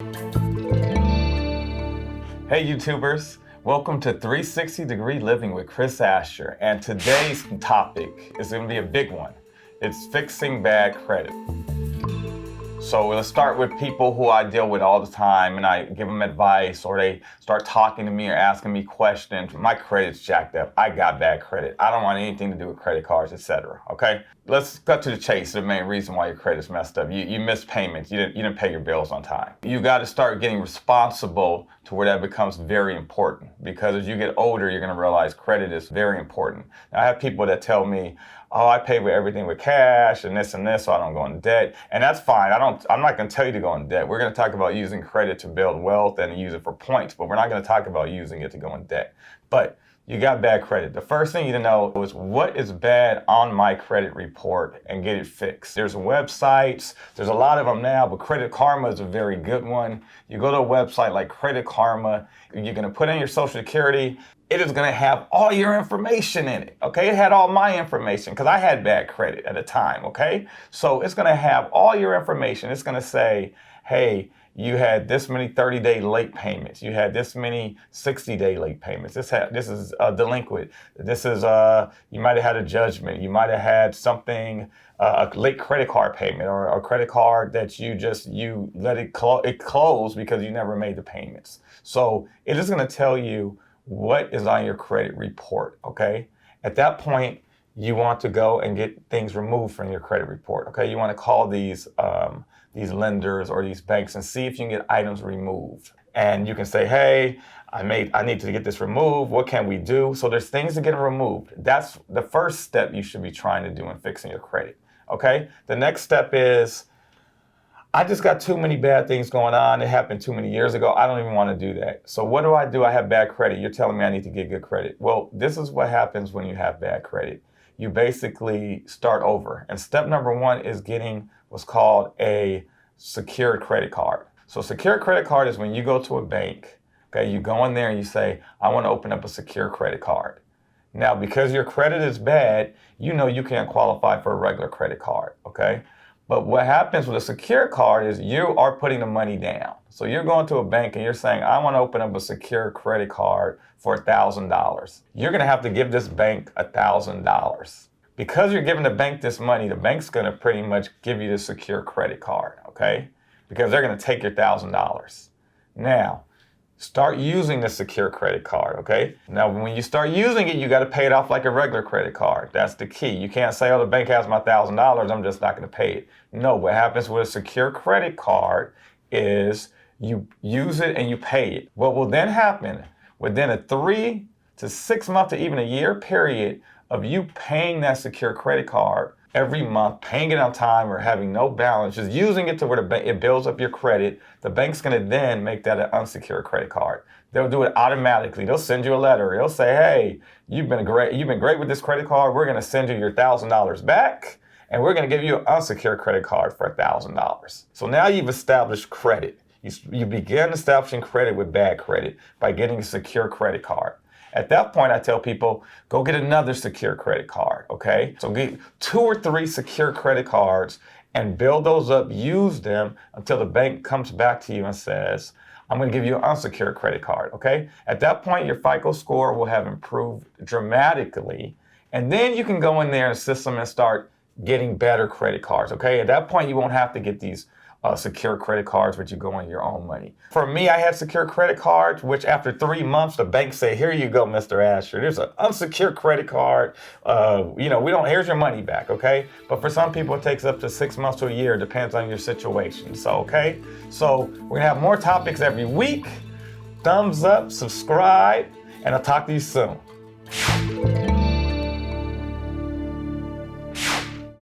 Hey YouTubers, welcome to 360 Degree Living with Chris Asher, and today's topic is going to be a big one. It's fixing bad credit. So let's start with people who I deal with all the time and I give them advice, or they start talking to me or asking me questions. My credit's jacked up. I got bad credit. I don't want anything to do with credit cards, etc. Okay? Let's cut to the chase. The main reason why your credit's messed up. You missed payments. You didn't pay your bills on time. You got to start getting responsible to where that becomes very important, because as you get older, you're going to realize credit is very important. Now, I have people that tell me, oh, I pay with everything with cash and this, so I don't go into debt. And that's fine. I'm not going to tell you to go into debt. We're going to talk about using credit to build wealth and use it for points, but we're not going to talk about using it to go in debt. But you got bad credit. The first thing you need to know is what is bad on my credit report and get it fixed. There's websites, there's a lot of them now, but Credit Karma is a very good one. You go to a website like Credit Karma, you're gonna put in your Social Security, it is gonna have all your information in it, okay? It had all my information because I had bad credit at the time, okay? So it's gonna have all your information. It's gonna say, hey, you had this many 30-day late payments. You had this many 60-day late payments. This is delinquent. This is, you might have had a judgment. You might have had something, a late credit card payment, or a credit card that you let it close because you never made the payments. So it is gonna tell you what is on your credit report, okay? At that point, you want to go and get things removed from your credit report, okay? You want to call these lenders or these banks and see if you can get items removed. And you can say, hey, I need to get this removed. What can we do? So there's things to get removed. That's the first step you should be trying to do in fixing your credit, okay? The next step is, I just got too many bad things going on. It happened too many years ago. I don't even want to do that. So what do? I have bad credit. You're telling me I need to get good credit. Well, this is what happens when you have bad credit. You basically start over. And step number one is getting what's called a secured credit card. So secured credit card is when you go to a bank, okay, you go in there and you say, I want to open up a secure credit card. Now, because your credit is bad, you know you can't qualify for a regular credit card, okay? But what happens with a secure card is you are putting the money down. So you're going to a bank and you're saying, I want to open up a secure credit card for $1,000. You're going to have to give this bank $1,000. Because you're giving the bank this money, the bank's going to pretty much give you the secure credit card, okay? Because they're going to take your $1,000. Now, start using the secure credit card, okay? Now, when you start using it, you got to pay it off like a regular credit card. That's the key. You can't say, oh, the bank has my $1,000, I'm just not going to pay it. No, what happens with a secure credit card is you use it and you pay it. What will then happen within a 3 to 6 month to even a year period of you paying that secure credit card every month, paying it on time or having no balance, just using it to where it builds up your credit, the bank's going to then make that an unsecured credit card. They'll do it automatically. They'll send you a letter. They'll say, hey, you've been great with this credit card. We're going to send you your $1,000 back, and we're going to give you an unsecured credit card for $1,000. So now you've established credit. You begin establishing credit with bad credit by getting a secure credit card. At that point, I tell people, go get another secure credit card, okay? So get 2 or 3 secure credit cards and build those up, use them until the bank comes back to you and says, I'm going to give you an unsecured credit card, okay? At that point, your FICO score will have improved dramatically, and then you can go in there in the system and start getting better credit cards, okay? At that point, you won't have to get these secure credit cards, which you go on your own money. For me, I had secure credit cards, which after 3 months, the bank said, here you go, Mr. Asher. There's an unsecured credit card. Here's your money back, okay? But for some people, it takes up to 6 months to a year. It depends on your situation. So, okay? So we're gonna have more topics every week. Thumbs up, subscribe, and I'll talk to you soon.